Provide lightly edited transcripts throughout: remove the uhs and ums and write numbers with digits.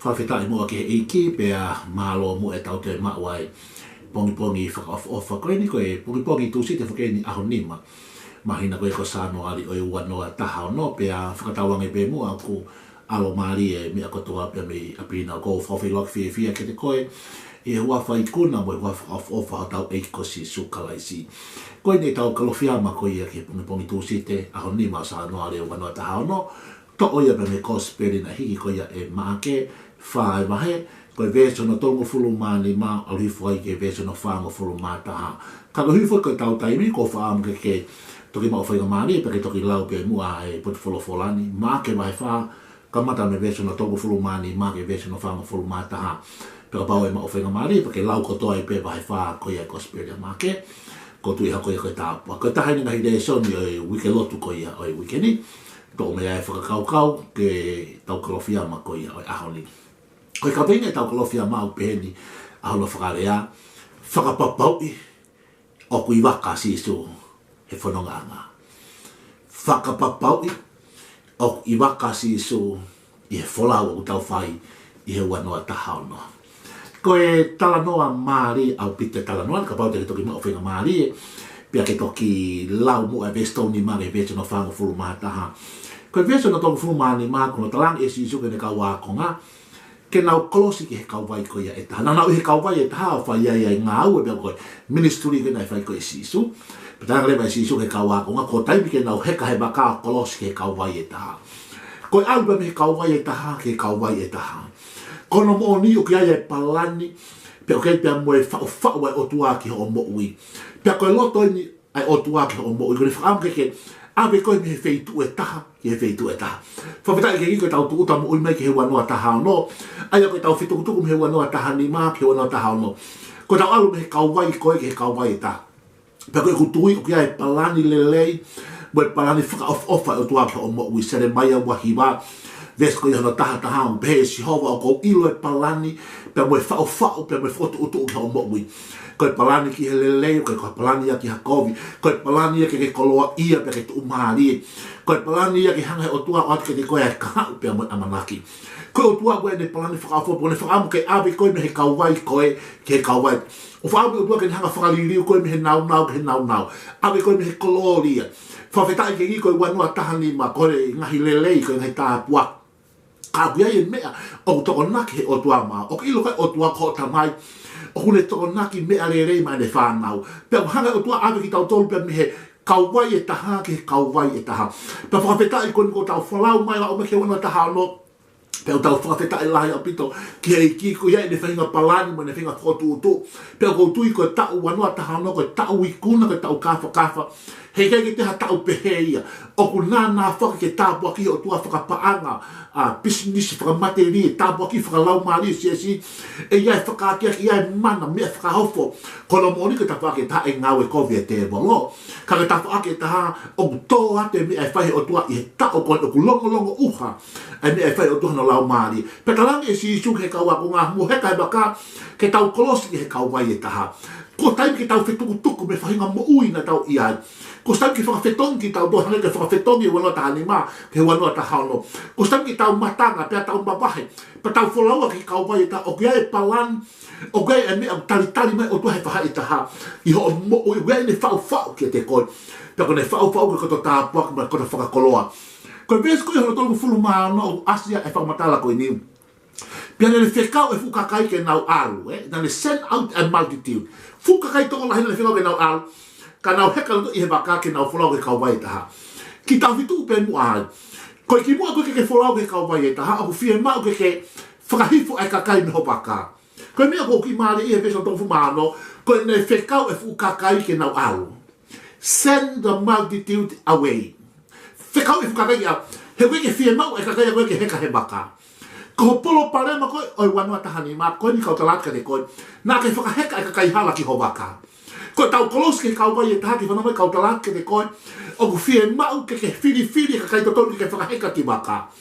whawhetai mua ke eiki pea malo mo e tau te mawai pongi whakaofa koe ni koe pongi tūsi te whakeni aho nima mahina koe ko sāno ali oi wanoa taha no pea whakatawange pe mua ko alo maari e mea kotoa pea me apina ko whawhilok fia ke te koe e hua whai kuna mo e hua whakaofa tau eiko si sukalaisi koe ne tau kalofiama koe ia ke pongi tūsi te aho nima sāno ali o wanoa taha no to oia pe me kosperi na hiki koe e maake whae mahe, koe veso na tongo fulu mani ma alhifo ai ke veso na whaango fulu mataha. Kako hifo koe tau taimi ko whaam ke toki mao whainga mani, pe ke toki lau pe mua e puti folo folani, ma ke mai wha, kamata me veso na tongo fulu mani, ma ke veso na whaango fulu mataha. Pe ka pao e mao whainga mani, pe ke lau kotoa e pe vai wha koe e kosperi a make, ko tui ha koe koe tāpua. Koe tahaini na hidea soni o e wike lotu koe ia o e wike ni, tō mea e whakakaukau ke tau kalofia ma koe ia o e ahoni. Koe ka pene tau kalofia mau pēni ahono whakarea, whakapapaui o kui waka sisu he whanonga. Whakapapaui o kui waka sisu i he wholau o tau whai i he wanoa tahaono. Koe talanoa maari au pite talanoa, ka pau te toki mao whenga maari, pia ke toki lau mua e vestoni maari vecho no whango furu mātaha. Koe vecho no tongo furu maani maa kono talang e sisu ke ne ka wākonga, ke nau kolosi ki he kauwai ko ia e taha. Nau he kauwai e taha o whai ai ngā au e bea koe ministry ke nei whai ko e sisu. Petanga lewa e sisu he kauwakonga, ko taimi ke nau heka he baka kolosi ki he kauwai e taha. Koe au bea me he kauwai e taha ke he kauwai e taha. Kono mo ni o ki ai e palani, pea kei pea moe whao e otua ki ho mo ui. Pea koe loto ni ai otua ki ho mo ui. Kone whakam ke awe koe me he feitu e taha, ki he feitu e taha. Whawhetai ke iko tau tuuta mo ui mai ki he wanoa taha no. Aia koe tau whitukutuku me he wanoa taha ni maa ki he wanoa taha no. Koe tau alu me he kauwai koe ki he kauwai e taha. Pea koe kutui o ki ai palani lelei, mo e palani whakaofa e otua ki ho mo ui. Sere mai a wahiwa, ves koe hana taha taha o pehe si hova o kou ilo e palani, pea mo e whao, pea mo e whotu ki ho mo ui. Koe palani ki he lelei, koe palani ia ki hakovi, koe palani ia ke koloa ia pe ke tu umari, koe palani ia ki hanga he otua o atu ke te koe e kahau pe mo amanaki. Koe otua koe ne palani whakaofa, po ne whakamu ke awe koe me he kauwai koe ke he kauwai. O whaamu otua ke ne hanga whakaliriu koe me he nau ke he nau. Awe koe me he koloria. Whawhetai ke i koe wanua tahani ma koe ngahi lelei koe ngahi tāpua. Kāpia e mea o toko naki he otua maa. O ilo kai otua ko tamai. O kune toko naki mea rei mai ne whanau. Pea hanga o tua awe ki tau tolu pea me he kauwai e taha ki he kauwai e taha. Pea whakawhetai kone ko tau whalau mai la o me ke wana taha no. Pea tau whakawhetai lahi a pito ki hei ki ko iai ne whahinga palani mo ne whahinga whotu utu. Pea ko tui ko tau wanua taha no, ko tau ikuna, ko tau kafa. Hei kei ke te ha tau pehe ia. O ku nāna whaka ke tāpua ki o tua whakapaanga business whakamateri, tāpua ki whakalau maari si e iai whakaakia ki iai mana mea whakahofo. Kono mōni ke ta whake ta e ngau e kovi e te walo. Ka ke ta whake ta o tō ate mea e whahe o tua i he tau kono o ku longo uha e mea e whahe o tua no lau maari. Petalangi e si isu he kaua ko ngā mu heka e baka ke tau kolosi ki he kauwai e taha. Ko taimi ki tau whetukutuku me whahinga mo ui na tau iai. Ko taimi ki whakawhetongi tau dohanga ke whakawhetongi wanoa taha ni maa ke wanoa taha no. Ko taimi ki tau matanga pia tau mawahe. Pa tau wholaua ki kauwai e taha. O kia e palan, o kia e mea tali mai o tua he whaha e taha. I ho mo ui, kia e ne whau ki te koe. Pia ko ne whau ki koto tāpua ki koto whakakoloa. Ko e ves koe hono tolu fulu maa no Asia e whakamatala koe niu. Pia ne whekau e fukakai ke nau alu, na ne send out a multitude. Fukakai toko lahi ne whekau ke nau alu, ka nau heka luto i he baka ke nau wholau ke kauwai taha. Ki tau hitu upe mua ai. Koe ki mua koe ke wholau ke kauwai taha, aku whie mau ke whakahifo ai kakai me ho baka. Koe mea ko ki maare i he peso tofu maano, koe ne whekau e fukakai ke nau alu. Send the multitude away. Whekau e fukakai a, he koe ke whie mau ai kakai a koe ke heka he baka. Ko polo parema koe, oi wanua tahani maa, koe ni kau talatka te koe, nā kei whakaheka e kakai hala ki ho waka. Koe tau kolosi ke kauwai e taha ki whanamai kau talatka te koe, o ku whie mau ke whiri e kakai totonu ke whakaheka ki waka.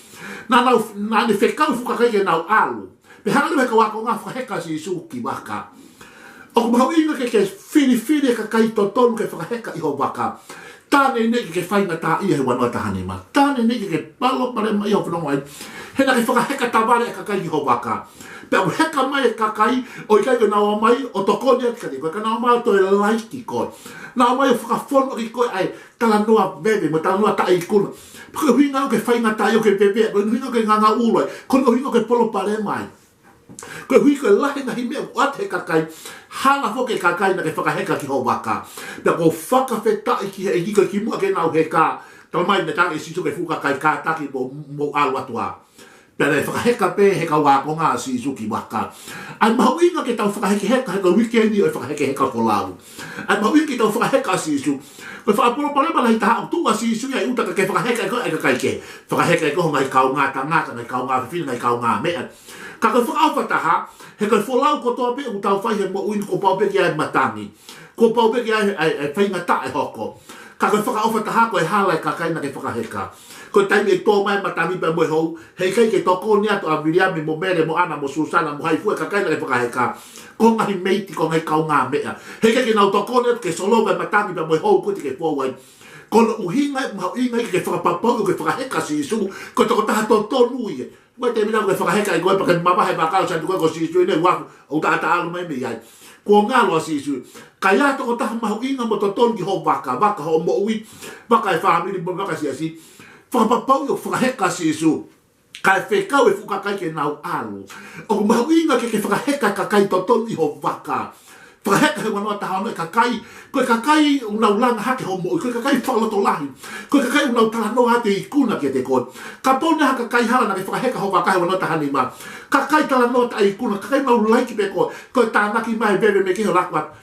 Nā ne whekau whukakai ke nau alu, pe hanga lewe ka wako ngā whakaheka si isu ki waka. O ku mahau inga ke whiri e kakai totonu ke whakaheka i ho waka. Tāne neke ke whainga tā ia he wanua tahani maa. Tāne neke ke palo parema i ho whanamai. he na ke whakaheka taware e kakai ki ho waka. Pe au heka mai e kakai, o i kai ko nawa mai, o toko ni ati kati koe, ka nawa mai to e laiki koe. Nawa mai o whakafono ki koe ai, tala noa bebe, mo tala noa ta i kuna. Ko hinga o ke whainga tai o ke bebe, ko hinga o ke nganga uloi, ko hinga o ke polo pare mai. Ko hui ko lahi na himea o ate kakai, hala hoke kakai na ke whakaheka ki ho waka. Pe ko whakawhetai ki he iko ki mua ke nau heka, tau mai na tangi sisu ke fuka kai kātaki mo alu atua. Pera e whakaheka pe heka wako ngā si isuki waka. Ai mahu inga ke tau whakaheke heka wikendi o e whakaheke heka polau. Ai mahu inga ke tau whakaheka si isu. Koe whakapolo parema lai taha o tua si isu ia utaka ke whakaheka e koe e kakai ke. Whakaheka e koe ngai kau ngā tangata, ngai kau ngā whiwhina, ngai kau ngā mea. Ka koe whakawhataha, he koe wholau ko toa pe u tau whai he mo uini ko pau pe ki ai matangi. Ko pau pe ki ai whaingata e hoko. Ka koe whakawhataha koe hala e kakai na ke whakaheka. Ko taimi e tō mai matami pa moe hou, hei kai ke toko ni ato a Miriame mo mere mo ana mo Susana mo haifua ka kaina ke whakaheka. Ko ngahi meiti ko ngai kau ngā mea. Hei kai ke nau toko ni ato ke sologa matami pa moe hou kuti ke pōwai. Ko no uhinga mau inga ke whakapapau ke whakaheka si isu, ko toko taha tō tōnu i. Moi te mina ke whakaheka i koe pa ke mapahe pakao sa tu koe ko si isu i ne waku, o taata alu mai me iai. Ko ngalo si isu. Kai ato ko taha mau inga mo tō tōnu ki ho waka ho mo ui, waka e whamiri mo waka si asi. Whakapapau i o whakaheka si isu. Kai whekau e whukakai ke nau alu. O mahu inga ke whakaheka kakai totonu i ho waka. Whakaheka he wanoa taha ono e kakai. Koe kakai unau langa hake ho moi. Koe kakai whakaloto lahi. Koe kakai unau talanoa hake i kuna ke te koe. Ka pone ha kakai hala na ke whakaheka ho waka he wanoa taha ni ma. Kakai talanoa ta i kuna. Kakai mau laiki pe koe. Koe tānaki mai bebe me ke ho lakwat.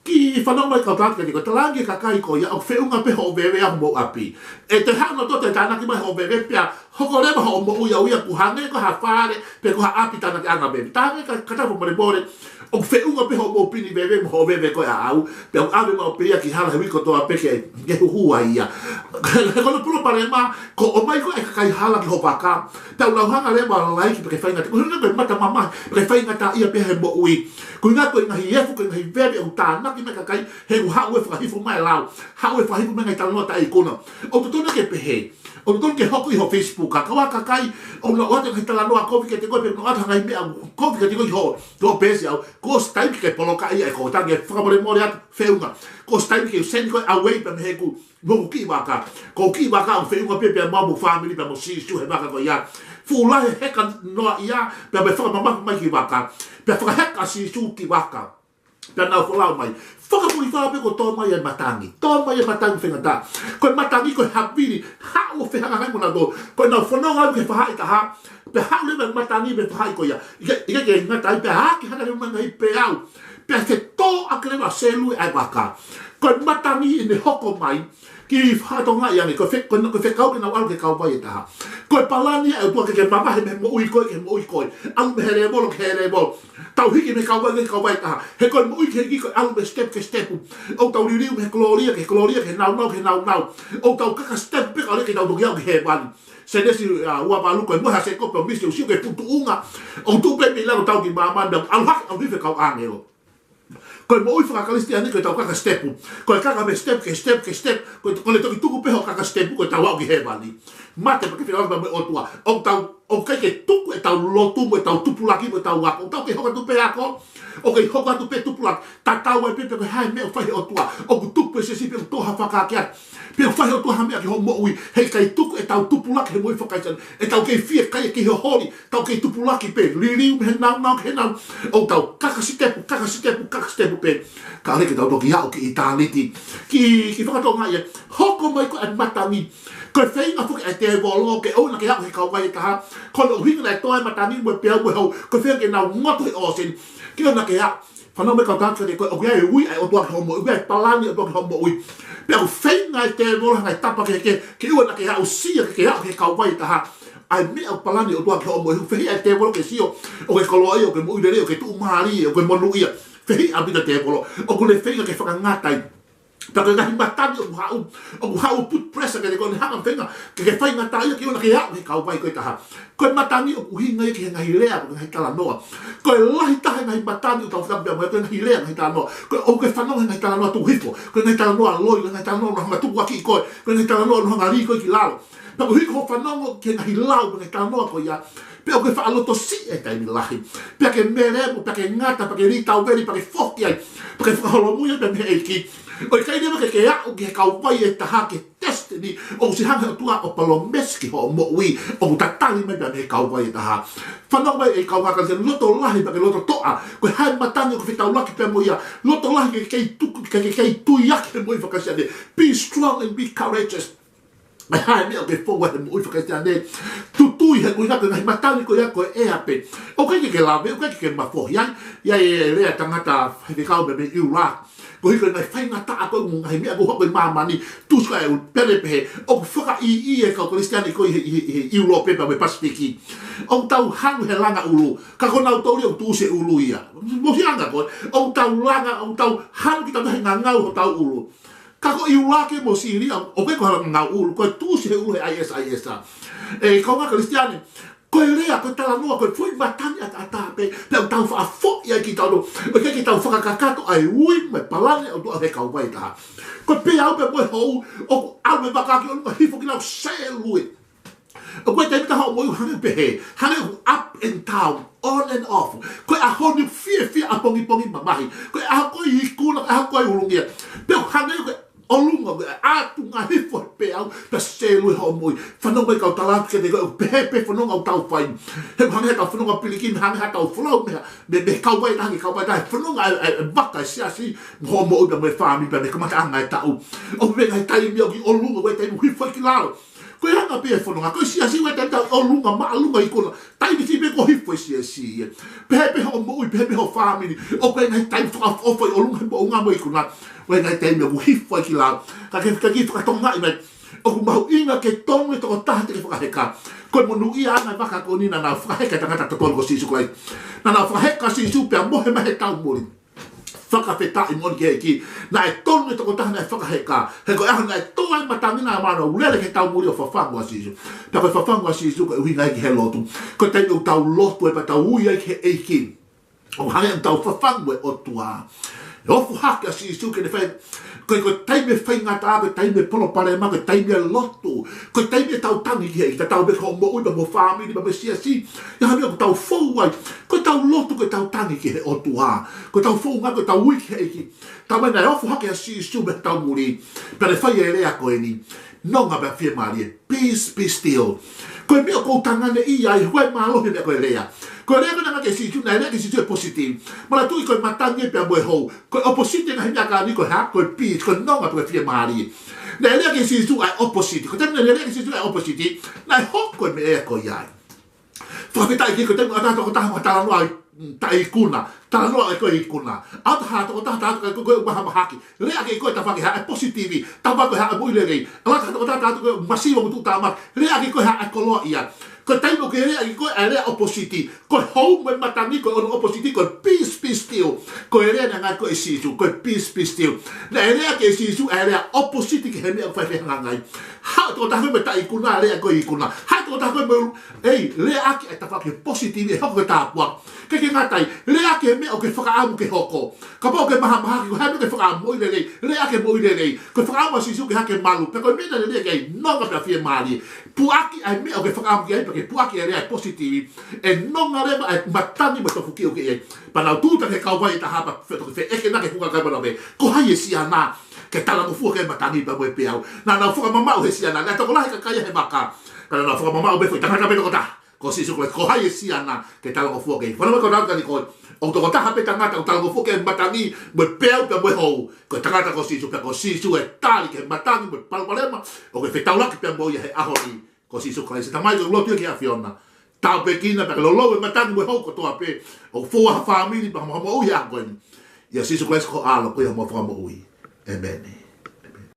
Ki whanau mai kau tātika ni ko talangi kakai ko ia o whiunga pe ho vewe a mo api. E te hano to te tānaki mai ho vewe pia hoko rewa ho mo uia uia kuhange ko ha whare pe ko ha api tānaki anga bebe. Tāngi ka katapo mare more o whiunga pe ho mo pini vewe mo ho vewe ko ia au. Pe au ave mo pia ki hala he wiko toa peke ke huhua ia. Kono puro pare ma ko o mai ko e kakai hala ki ho waka. Pe au lauhanga rewa laiki pe ke whainga. Ko huna koe mata mamai pe ke whainga ta ia pe he mo ui. Ko inga koe ngahi efu koe ngahi vewe au tānaki ki me kakai he hau e whakahifo mai lau hau e whakahifo me ngai talanoa ta i kuna o tutona ke pehe o tutona ke hoko i ho Facebook ka kawa kakai o na oate ngai talanoa kofi ke te koe pe no ata ngai mea kofi ke te koe ho pesi au ko staimi ke poloka ia e ko tangi e whakamore more atu whiunga ko staimi ke sendi koe away pa me he ku moku ki waka ko ki waka o whiunga pe pe mamu family pa mo sisu he waka ko ia fulahe heka noa ia pe me whakamamaku mai ki waka pe whakaheka sisu ki waka Pea nau whalau mai. Whakapuri whape ko tō mai e matangi. Tō mai e matangi whengata. Koe matangi koe hapiri. Hau o whehanga hai mona tō. Koe nau whanau au ke whahai taha. Pea hau lewa matangi me whahai ko ia. Ika ke ngatai pea haki hana lewa ngai pe au. Pea te tō akrewa selu e ai waka. Koe matangi i ne hoko mai. Ki whatonga i ange. Koe whekau ke nau au ke kau vai e taha. Koe palani e tua ke mamahe me mo ui koe ke mo ui koe. Au me here molo ke here molo. Tau hiki me kau vai taha. He koe mo ui ke hiki koe alu me step ke stepu. O tau riu me kloria ke nau ke nau. O tau kaka step pe kau ke nau toki au ke he wani. Se nesi ua malu koe moha se kope o misi o siu ke putu unga. O tu pe mi lalo tau ki mamanda. Alu haki au hife kau angelo. Koe mo ui whakakalisti ane koe tau kaka stepu. Koe kaka me step. Koe le toki tuku peho kaka stepu koe tau au ki he wani. Mate pa ke whiawaka me otua. O tau, o kai ke tuku e tau lotu mo e tau tupulaki mo e tau wako. O tau ke hoka tupe ako. O ke hoka tupe tupulaki. Ta tau ai pepe koe hai mea whahe otua. O ku tupu e se si peo toha whakakeat. Peo whahe otua ha mea ki ho mo ui. Hei kai tuku e tau tupulaki he mo i whakaisan. E tau kei fia kai e ki ho hori. Tau kei tupulaki pe. Liriu me he nau ke nau. O tau kakasitepu pe. Ka ale ke tau toki hao ki i tāliti. Ki whakatonga ia. Hoko mai ko e matangi. Koe whainga fuki ai te wolo ke au na ke hau he kau vai taha. Kono uhinga lai toa matangi mo e pia mo hau. Koe whainga ke nau ngoto he osin. Ki o na ke hau. Whanau me kau tātua ke koe o kia e ui ai o tua ke homo. O kia e palani o tua ke homo ui. Pia o whainga ai te wolo hangai tapa ke ua na ke hau sia ke hau he kau vai taha. Ai mea o palani o tua ke homo. Whainga ai te wolo ke sio. O ke koloa ia, o ke mo uirere, o ke tuu maari, o ke monu ia. Whainga abita te wolo. O kule whainga ke whakangatai. Taka ngahi matani o hau put pressure ke te kone hanga whenga ke whainga taia ki ona ke hau he kau pai koe taha. Koe matani o uhinga i ke ngahi lea ko ngahi tala noa. Koe lahi taha ngahi matani o tau whakapia moe koe ngahi lea ngahi tala noa. Koe o ke whanau ngahi tala noa tu hifo. Koe ngahi tala noa loi, ngahi tala noa hanga tuku aki i koe. Koe ngahi tala noa hanga ri koe ki lalo. pa ko hiko whanongo ke ngahi lau me ka noa ko ia pe o ke whaaloto si e taimi lahi pe ke meremo pe ke ngata pe ke ritau veri pe ke whoki ai pe ke whaholomuia pe me eiki o i kainema ke au ke kaupai e taha ke destiny o si hanga o tua o palomeski ho mo ui o mutatali me pe me kaupai e taha whanongo mai e kaumaka se loto lahi pe ke loto toa ko hai matani ko whitau laki pe mo ia loto lahi ke kei tuku ke kei tui ake mo i whakasiane be strong and be courageous mai hai mea ke fonga he mo i whakasiane tutui he kui ngaka ngai matani ko ia ko e ape o kai ke lawe o kai ke mafohi ia e rea tangata he kau me Iraq ko hiko ngai whainga ta ako ngai mea ko hoko i mamani tuska e perepe o whaka i e kau kristiani ko i Europe pa me Pasifiki o tau hanu he langa ulu ka ko nau tauri o tūse ulu ia mo hianga ko o tau langa o tau hanu ki tau he ngangau o tau ulu ka ko i Iraq mo Syria o ke ko hala ngangau ulu ko tūse ulu he ISIS e kau ngā kristiani ko rea ko tala noa ko foi matani atape pe o tau fa fo ia ki tau o ke ki tau fa kakato ai ui me palane o do he kau vai ta ko pe au pe mo ho o au me baka ki o hifo ki lau se lui o ko te ta ho mo hane pe hane up and down on and off ko a honi fie a pongi mamahi ko a ko i kula a ko i ulungia pe hane ko o lunga atu ngā hifo pe au pe se lui ho moi whanau mai kau talatu ke te koe pepe whanau au tau whain he hange tau whanau pilikin hange ha tau whanau me kau vai tangi kau vai tangi whanau e waka si asi ho mo uda me whami pe me kamata anga e tau o me ngai tai mi au ki o lunga wai tai mu hifo ki lalo ko hanga pe whanau ko si asi wai tai tau o lunga ma lunga i kona tai mi ti me ko hifo si asi pepe ho mo ui pepe ho whami o koe ngai tai whakafofo i o lunga mo unga mo i kona wai ngai tai me ku hifo ki lalo ka ki whakatonga i mai o ku mahu inga ke tongu e toko taha te ke whakaheka koe monu ia ana waka ko nina na whakaheka tangata tatolo ko sisu koe na whakaheka sisu pia mohe mahe tau mori whakawheta i moni ke eki na e tongu e toko taha na e whakaheka he koe aha na e tonga i matangina a mana ulele ke tau mori o whawhangua sisu pia koe whawhangua sisu koe uhinga eki he lotu koe tei u tau lotu e pa tau ui eki he eki o hange tau whawhangua o tua e ofu hake a sisu ke ne whai ko taime whaingata ko taime polo pare ma ko taime lotu ko taime tau tangi ki ta tau be ko mo ui mo family mo sia si ya ha ko tau fou ai ko tau lotu ko tau tangi ki o tua ko tau fou nga ko tau ui ki ta me na ofu hake si su be tau muri per fai ele a ko ni non aba fie mari peace be still ko mi ko tangane i ai hue malo he ko ele ko rea kana ke si tu na rea ke si tu e positive mala tu ko matangi pe mo ho ko opposite na hia ka ni ko ha ko peace ko no ma to fie mari na rea ke si tu ai opposite ko tena rea ke si tu ai opposite na ho ko me e ko ia fa pe tai ko tena ata ko ta ma ta no ai tai kuna ta no ai ko i kuna ata ha to ta ko ma haki rea ke ko ta fa ke ha positive ta ba ko ha mo ile rei ala ta ko masivo tu ta ma rea ke ko ha ko lo ia ko tai mo ke rea ko area opposite ko home me matani ko on opposite ko peace still ko area na ko sisu ko peace still na area ke sisu area opposite ke me fa fe ngai ha to ta me tai kuna area ko ikuna ha to ta ko me ei rea ke ta fa ke positive ho ko ta po ke ngatai rea ke me o ke fa amu ke hoko ka po ke maha ko ha me ke fa amu ile rea ke mo ile ko fa amu sisu ke ha ke malu pe ko me na le ke no ga fa mali puaki ai me o ke fa amu ke ke puaki area positive e non areva e matani mo to fuki o ke pa na tuta ke kau vai ta hapa fe to fe e ke na ke fuka ka ba be ko hai si ana ke tala mo fuka ke matani pa mo pe au na fuka mama o si ana na to ko la ka ka he baka kana na fuka mama o be foi ta ka be to ta ko si su ko hai si ana ke tala mo fuka ke fona ko na ka ni ko o to ta hape ta ngata o tala mo fuka matani mo pe au pe mo ho ko ta ngata ko si su e tali ke matani mo palpalema o ke fe ta la ke pe mo ye ahori ko si so klaise ta mai lo tu ke a fiona ta pekina pe lo lo matani mo ho ko to ape o fo a family pa mo o ya ko ya si so klaise ko alo ko ya mo fa mo ui amen